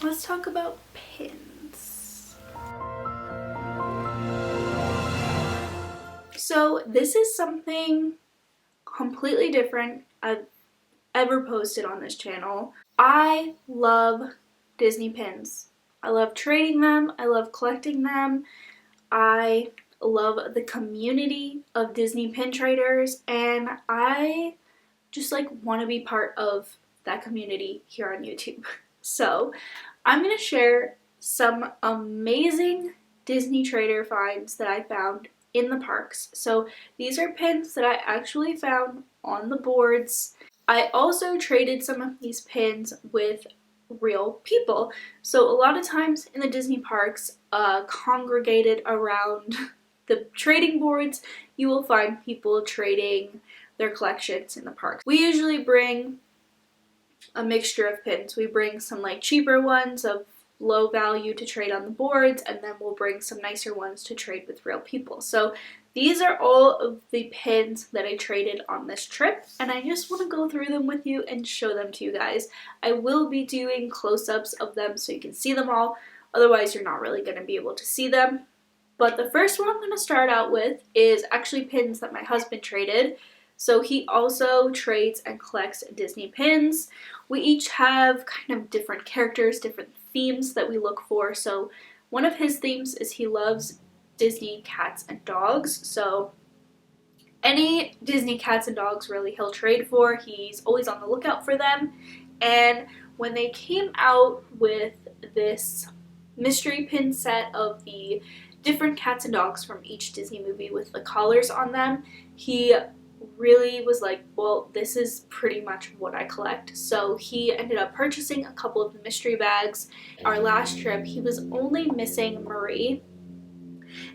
let's talk about pins. So this is something completely different I've ever posted on this channel. I love Disney pins. I love trading them. I love collecting them. I love the community of Disney pin traders, and I just like want to be part of that community here on YouTube. So I'm going to share some amazing Disney trader finds that I found in the parks. So these are pins that I actually found on the boards. I also traded some of these pins with real people. So a lot of times in the Disney parks, congregated around the trading boards, you will find people trading their collections in the parks. We usually bring a mixture of pins. We bring some like cheaper ones of low value to trade on the boards, and then we'll bring some nicer ones to trade with real people. So these are all of the pins that I traded on this trip, and I just want to go through them with you and show them to you guys. I will be doing close-ups of them so you can see them all, otherwise you're not really going to be able to see them. But the first one I'm going to start out with is actually pins that my husband traded. So he also trades and collects Disney pins. We each have kind of different characters, different themes that we look for. So one of his themes is he loves Disney cats and dogs. So any Disney cats and dogs really he'll trade for. He's always on the lookout for them. And when they came out with this mystery pin set of the different cats and dogs from each Disney movie with the collars on them, he really was like, well, this is pretty much what I collect. So he ended up purchasing a couple of the mystery bags. Our last trip, he was only missing Marie,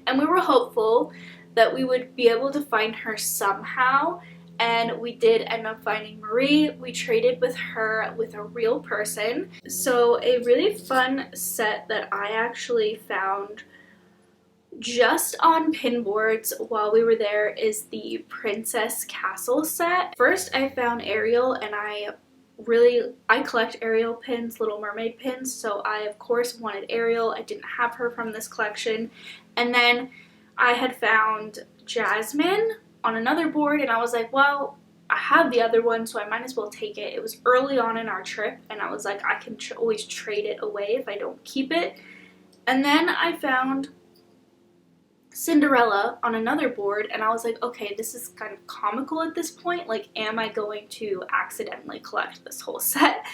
and we were hopeful that we would be able to find her somehow, and we did end up finding Marie. We traded with her with a real person. So a really fun set that I actually found just on pin boards while we were there is the Princess Castle set. First I found Ariel, and I collect Ariel pins, Little Mermaid pins, so I of course wanted Ariel. I didn't have her from this collection. And then I had found Jasmine on another board, and I was like, well, I have the other one, so I might as well take it. It was early on in our trip, and I was like, I can always trade it away if I don't keep it. And then I found Cinderella on another board, and I was like, okay, this is kind of comical at this point. Like, am I going to accidentally collect this whole set?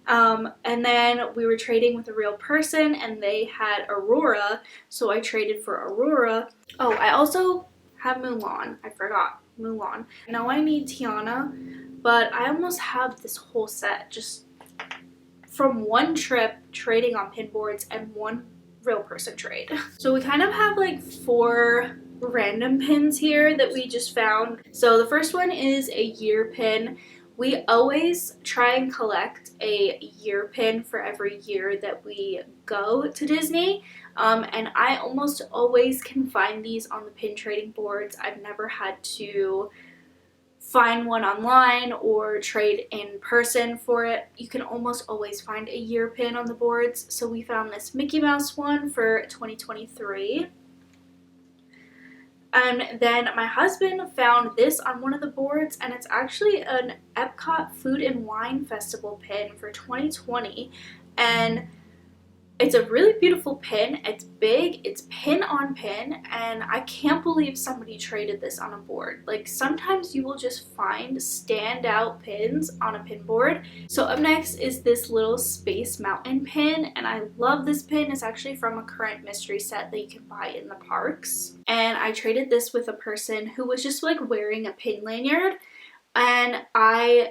And then we were trading with a real person, and they had Aurora, so I traded for Aurora. Oh, I also have Mulan. I forgot Mulan. Now I need Tiana, but I almost have this whole set just from one trip trading on pin boards and one real person trade. So we kind of have like 4 random pins here that we just found. So the first one is a year pin. We always try and collect a year pin for every year that we go to Disney. And I almost always can find these on the pin trading boards. I've never had to find one online or trade in person for it. You can almost always find a year pin on the boards. So we found this Mickey Mouse one for 2023. And then my husband found this on one of the boards, and it's actually an Epcot Food and Wine Festival pin for 2020. And it's a really beautiful pin. It's big, it's pin on pin, and I can't believe somebody traded this on a board. Like, sometimes you will just find standout pins on a pin board. So up next is this little Space Mountain pin, and I love this pin. It's actually from a current mystery set that you can buy in the parks. And I traded this with a person who was just like wearing a pin lanyard. And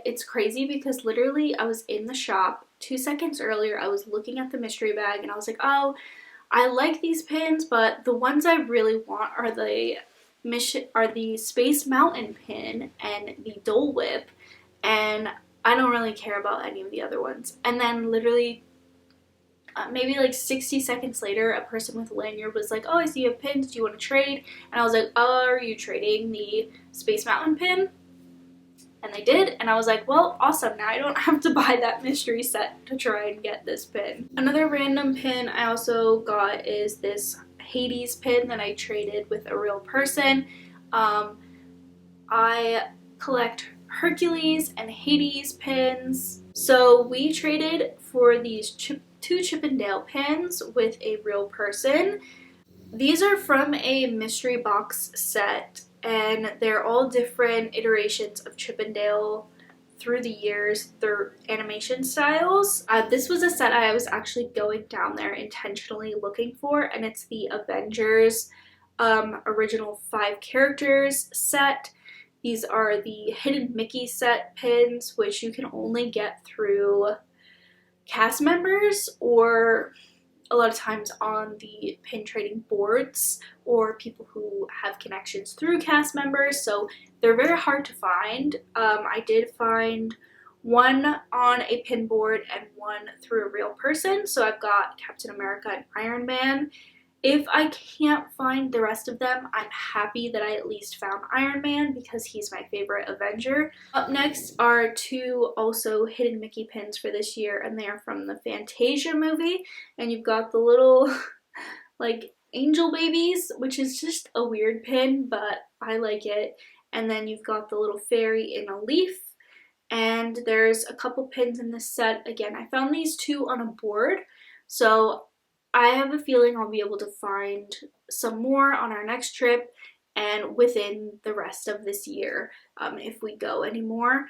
it's crazy because literally I was in the shop 2 seconds earlier. I was looking at the mystery bag, and I was like, oh, I like these pins, but the ones I really want are the Space Mountain pin and the Dole Whip, and I don't really care about any of the other ones. And then literally maybe like 60 seconds later, a person with a lanyard was like, oh, I see you have pins, do you want to trade? And I was like, oh, are you trading the Space Mountain pin? And they did, and I was like, well, awesome, now I don't have to buy that mystery set to try and get this pin. Another random pin I also got is this Hades pin that I traded with a real person. I collect Hercules and Hades pins. So we traded for these two Chip and Dale pins with a real person. These are from a mystery box set, and they're all different iterations of Chip and Dale through the years, their animation styles. This was a set I was actually going down there intentionally looking for, and it's the Avengers original 5 characters set. These are the Hidden Mickey set pins, which you can only get through cast members or a lot of times on the pin trading boards or people who have connections through cast members, so they're very hard to find. I did find one on a pin board and one through a real person, so I've got Captain America and Iron Man. If I can't find the rest of them, I'm happy that I at least found Iron Man because he's my favorite Avenger. Up next are 2 also Hidden Mickey pins for this year, and they are from the Fantasia movie. And you've got the little like angel babies, which is just a weird pin, but I like it. And then you've got the little fairy in a leaf. And there's a couple pins in this set. Again, I found these 2 on a board, so I have a feeling I'll be able to find some more on our next trip and within the rest of this year if we go anymore.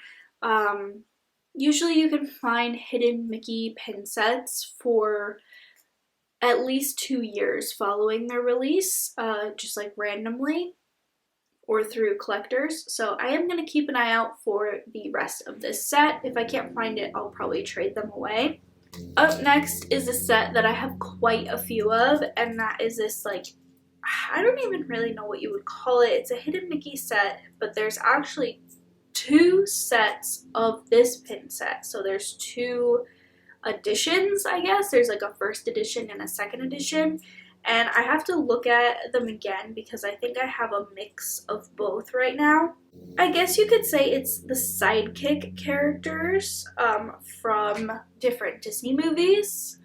Usually you can find Hidden Mickey pin sets for at least 2 years following their release, just like randomly or through collectors. So I am going to keep an eye out for the rest of this set. If I can't find it, I'll probably trade them away. Up next is a set that I have quite a few of, and that is this, like, I don't even really know what you would call it. It's a Hidden Mickey set, but there's actually 2 sets of this pin set. So there's 2 editions, I guess. There's like a first edition and a second edition. And I have to look at them again because I think I have a mix of both right now. I guess you could say it's the sidekick characters from different Disney movies.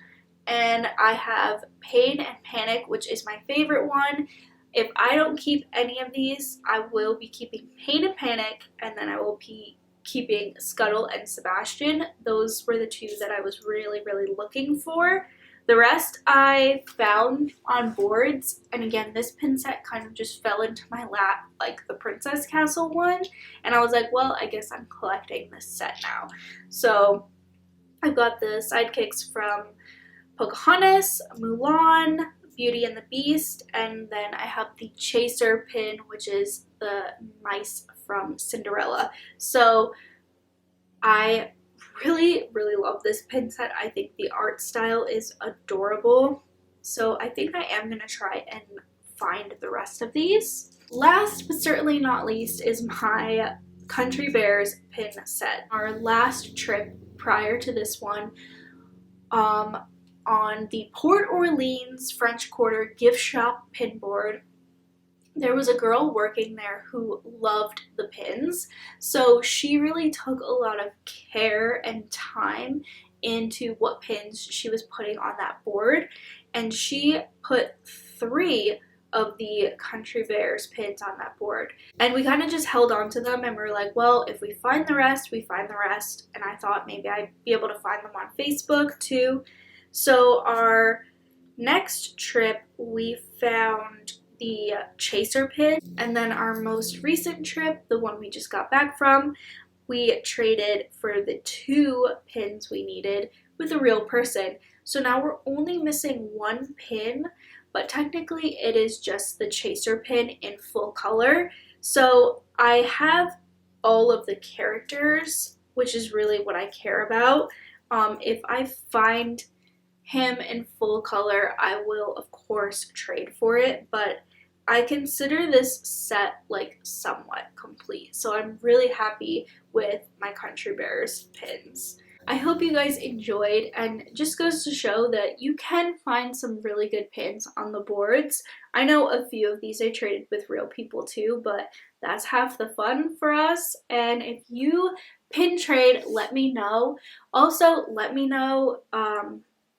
And I have Pain and Panic, which is my favorite one. If I don't keep any of these, I will be keeping Pain and Panic, and then I will be keeping Scuttle and Sebastian. Those were the 2 that I was really, really looking for. The rest I found on boards, and again, this pin set kind of just fell into my lap, like the Princess Castle one, and I was like, well, I guess I'm collecting this set now. So I've got the sidekicks from Pocahontas, Mulan, Beauty and the Beast, and then I have the Chaser pin, which is the mice from Cinderella. So I really, really love this pin set. I think the art style is adorable. So I think I am going to try and find the rest of these. Last but certainly not least is my Country Bears pin set. Our last trip prior to this one, on the Port Orleans French Quarter gift shop pin board, there was a girl working there who loved the pins, so she really took a lot of care and time into what pins she was putting on that board, and she put 3 of the Country Bears pins on that board, and we kind of just held on to them, and we were like, well, if we find the rest, we find the rest. And I thought maybe I'd be able to find them on Facebook too. So our next trip we found the Chaser pin, and then our most recent trip, the one we just got back from, we traded for the 2 pins we needed with a real person. So now we're only missing 1 pin, but technically it is just the Chaser pin in full color. So I have all of the characters, which is really what I care about. If I find him in full color, I will of course trade for it, but I consider this set like somewhat complete, so I'm really happy with my Country Bears pins. I hope you guys enjoyed, and it just goes to show that you can find some really good pins on the boards. I know a few of these I traded with real people too, but That's half the fun for us. And if you pin trade, let me know. Also, let me know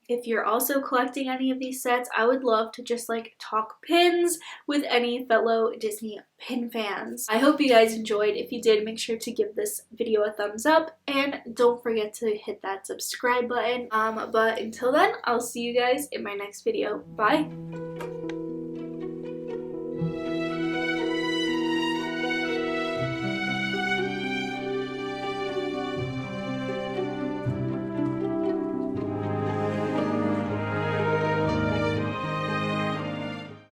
if you're also collecting any of these sets. I would love to just like talk pins with any fellow Disney pin fans. I hope you guys enjoyed. If you did, make sure to give this video a thumbs up and don't forget to hit that subscribe button. But until then, I'll see you guys in my next video. Bye!